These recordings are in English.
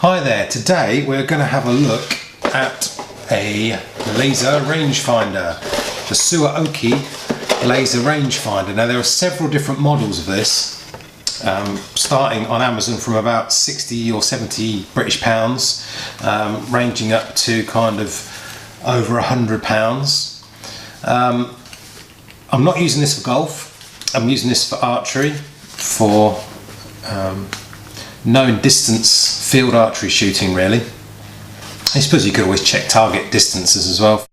Hi there, today we're going to have a look at a laser rangefinder, the Suaoki laser rangefinder. Now there are several different models of this, starting on Amazon from about 60 or 70 British pounds, ranging up to kind of over £100. I'm not using this for golf, I'm using this for archery, for known distance field archery shooting really. I suppose you could always check target distances as well.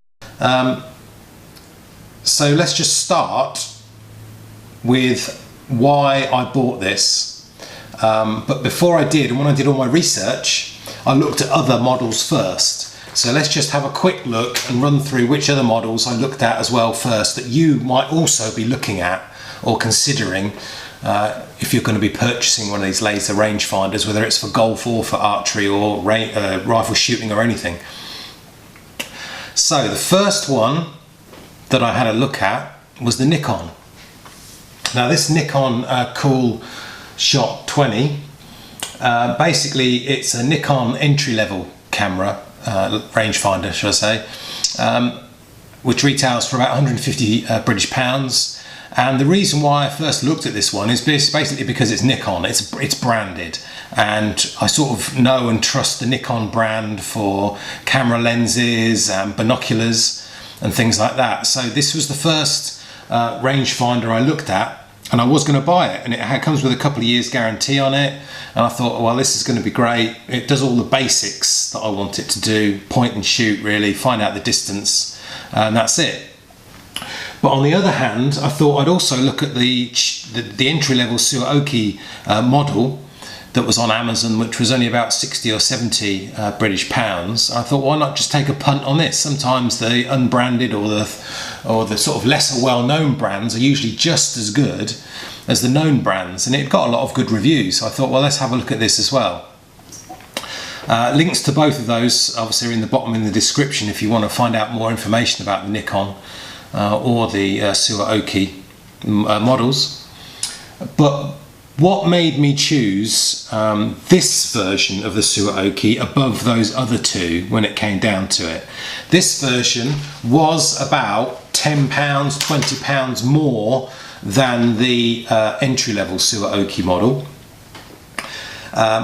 So let's just start with why I bought this. But before I did, and when I did all my research, I looked at other models first. So let's just have a quick look and run through which other models I looked at as well first that you might also be looking at or considering if you're going to be purchasing one of these laser rangefinders, whether it's for golf or for archery or rifle shooting or anything. So the first one that I had a look at was the Nikon. Now this Nikon Cool Shot 20, basically it's a Nikon entry-level camera, rangefinder should I say, which retails for about 150 British pounds. And the reason why I first looked at this one is basically because it's Nikon, it's branded, and I sort of know and trust the Nikon brand for camera lenses and binoculars and things like that. So this was the first rangefinder I looked at, and I was going to buy it, and it comes with a couple of years guarantee on it, and I thought, well, this is going to be great. It does all the basics that I want it to do, point and shoot really, find out the distance, and that's it. But on the other hand, I thought I'd also look at the entry-level Suaoki model that was on Amazon, which was only about 60 or 70 British pounds. I thought, why not just take a punt on this? Sometimes the unbranded or the sort of lesser well-known brands are usually just as good as the known brands, and it got a lot of good reviews. So I thought, well, let's have a look at this as well. Links to both of those obviously are in the bottom in the description if you want to find out more information about the Nikon or the Suaoki models. But what made me choose this version of the Suaoki above those other two when it came down to it? This version was about £10, £20 more than the entry-level Suaoki model.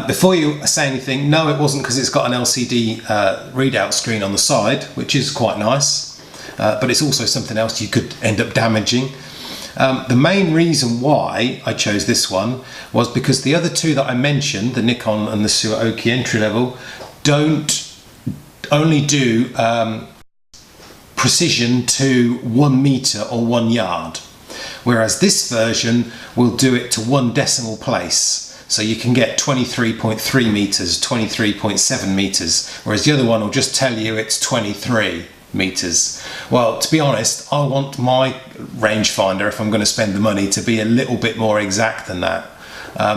Before you say anything, no, it wasn't, because it's got an LCD readout screen on the side, which is quite nice. But it's also something else you could end up damaging. The main reason why I chose this one was because the other two that I mentioned, the Nikon and the Suaoki entry level, don't only do precision to 1 meter or 1 yard, whereas this version will do it to 1 decimal place. So you can get 23.3 meters, 23.7 meters, whereas the other one will just tell you it's 23 meters. Well, to be honest, I want my rangefinder, if I'm going to spend the money, to be a little bit more exact than that,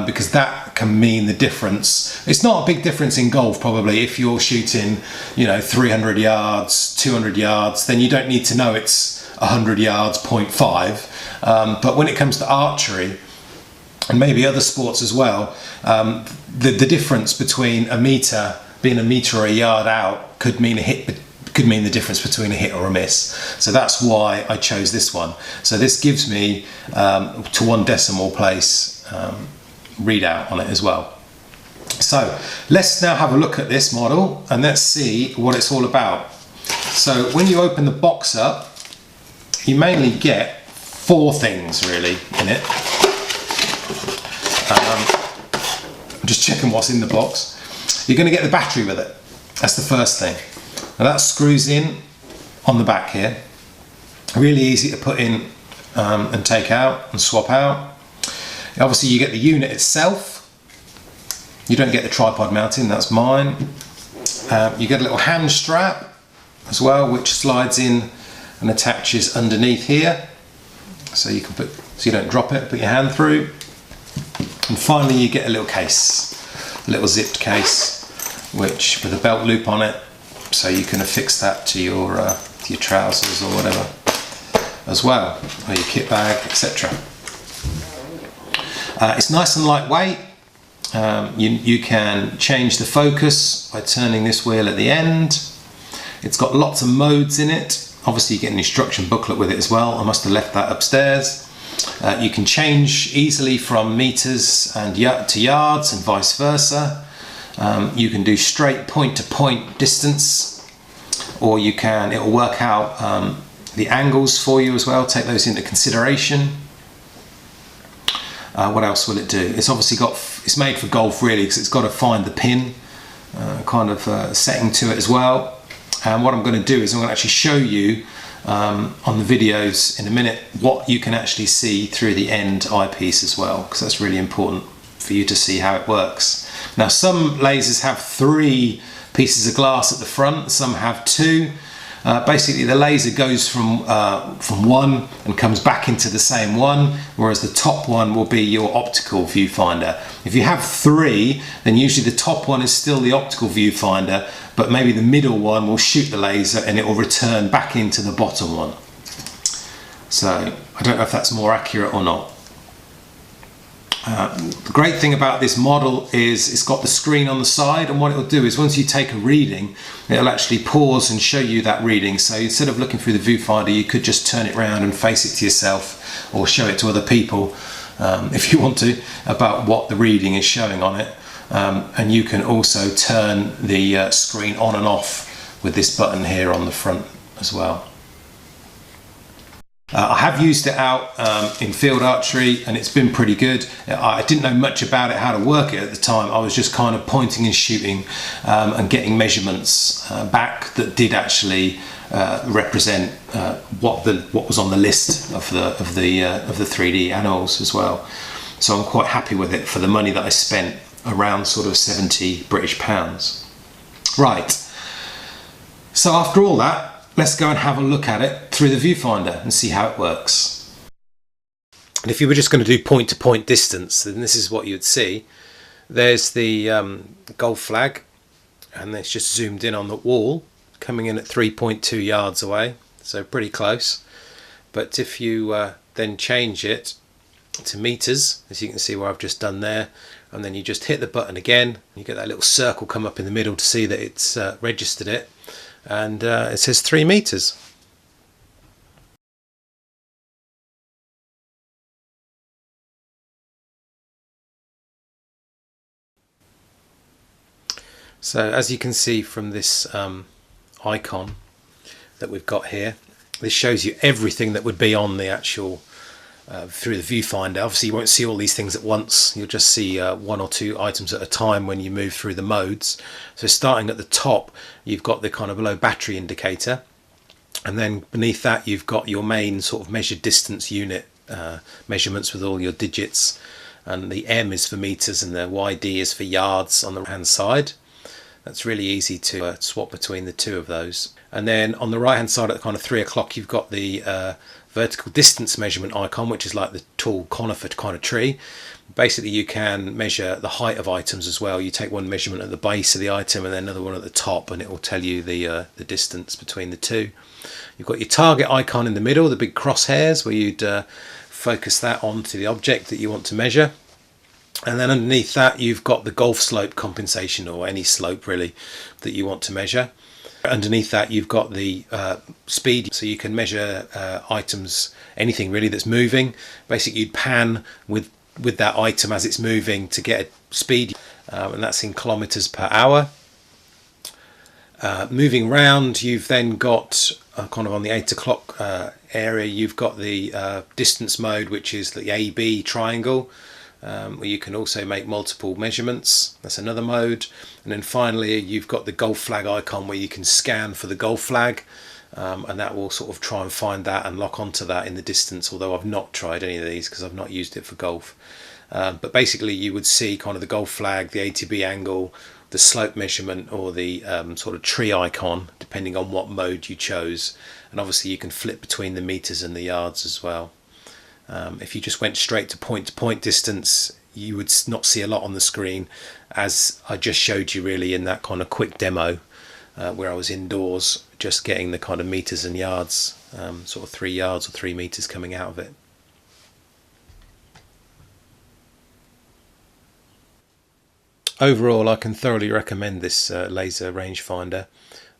because that can mean the difference. It's not a big difference in golf probably. If you're shooting, 300 yards, 200 yards, then you don't need to know it's 100 yards, 0.5. But when it comes to archery, and maybe other sports as well, the difference between being a meter or a yard out could mean a hit, could mean the difference between a hit or a miss. So that's why I chose this one. So this gives me to 1 decimal place readout on it as well. So let's now have a look at this model and let's see what it's all about. So when you open the box up, you mainly get 4 things really in it. I'm just checking what's in the box. You're going to get the battery with it. That's the first thing. Now that screws in on the back here. Really easy to put in and take out and swap out. Obviously you get the unit itself. You don't get the tripod mounting, that's mine. You get a little hand strap as well, which slides in and attaches underneath here. So you can so you don't drop it, put your hand through. And finally you get a little case, a little zipped case, which with a belt loop on it, so you can affix that to your trousers or whatever as well, or your kit bag, etc. It's nice and lightweight. You can change the focus by turning this wheel at the end. It's got lots of modes in it. Obviously you get an instruction booklet with it as well. I must have left that upstairs. You can change easily from meters and to yards and vice versa. You can do straight point-to-point distance, or it'll work out the angles for you as well, take those into consideration. What else will it do? It's obviously it's made for golf really, because it's got to find the pin setting to it as well. And what I'm going to do is I'm going to actually show you on the videos in a minute what you can actually see through the end eyepiece as well, because that's really important for you to see how it works. Now some lasers have 3 pieces of glass at the front, some have 2. Basically the laser goes from 1 and comes back into the same one, whereas the top one will be your optical viewfinder. If you have 3, then usually the top one is still the optical viewfinder, but maybe the middle one will shoot the laser and it will return back into the bottom one. So I don't know if that's more accurate or not. The great thing about this model is it's got the screen on the side, and what it'll do is once you take a reading, it'll actually pause and show you that reading. So instead of looking through the viewfinder, you could just turn it around and face it to yourself, or show it to other people if you want to, about what the reading is showing on it. And you can also turn the screen on and off with this button here on the front as well. I have used it out in field archery and it's been pretty good. I didn't know much about it, how to work it at the time. I was just kind of pointing and shooting and getting measurements back that did actually represent what was on the list of the 3D animals as well. So I'm quite happy with it for the money that I spent, around sort of 70 British pounds. Right, so after all that, let's go and have a look at it through the viewfinder and see how it works. And if you were just going to do point-to-point distance, then this is what you'd see. There's the golf flag, and it's just zoomed in on the wall, coming in at 3.2 yards away, so pretty close. But if you then change it to meters, as you can see where I've just done there, and then you just hit the button again, you get that little circle come up in the middle to see that it's registered it, and it says 3 meters. So as you can see from this icon that we've got here, this shows you everything that would be on the actual through the viewfinder. Obviously you won't see all these things at once, you'll just see 1 or 2 items at a time when you move through the modes. So starting at the top, you've got the kind of low battery indicator, and then beneath that you've got your main sort of measured distance unit measurements with all your digits, and the M is for meters and the YD is for yards on the right hand side. That's really easy to swap between the 2 of those. And then on the right hand side at kind of 3 o'clock, you've got the vertical distance measurement icon, which is like the tall conifer kind of tree. Basically you can measure the height of items as well. You take one measurement at the base of the item and then another one at the top, and it will tell you the distance between the 2. You've got your target icon in the middle, the big crosshairs, where you'd focus that onto the object that you want to measure. And then underneath that you've got the golf slope compensation, or any slope really that you want to measure. Underneath that you've got the speed, so you can measure items, anything really that's moving. Basically you'd pan with that item as it's moving to get a speed, and that's in kilometers per hour. Moving round, you've then got kind of on the 8 o'clock area, you've got the distance mode, which is the AB triangle, where you can also make multiple measurements. That's another mode. And then finally you've got the golf flag icon, where you can scan for the golf flag, and that will sort of try and find that and lock onto that in the distance, although I've not tried any of these because I've not used it for golf. But basically you would see kind of the golf flag, the ATB angle, the slope measurement, or the sort of tree icon, depending on what mode you chose. And obviously you can flip between the meters and the yards as well. If you just went straight to point distance, you would not see a lot on the screen, as I just showed you really in that kind of quick demo where I was indoors just getting the kind of meters and yards, sort of 3 yards or 3 meters coming out of it. overall I can thoroughly recommend this laser rangefinder.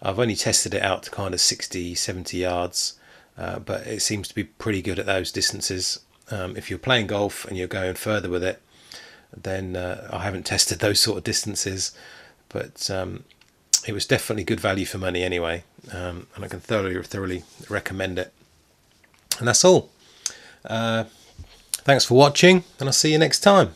I've only tested it out to kind of 60-70 yards, but it seems to be pretty good at those distances. If you're playing golf and you're going further with it, then I haven't tested those sort of distances, but it was definitely good value for money anyway, and I can thoroughly recommend it. And that's all. Thanks for watching, and I'll see you next time.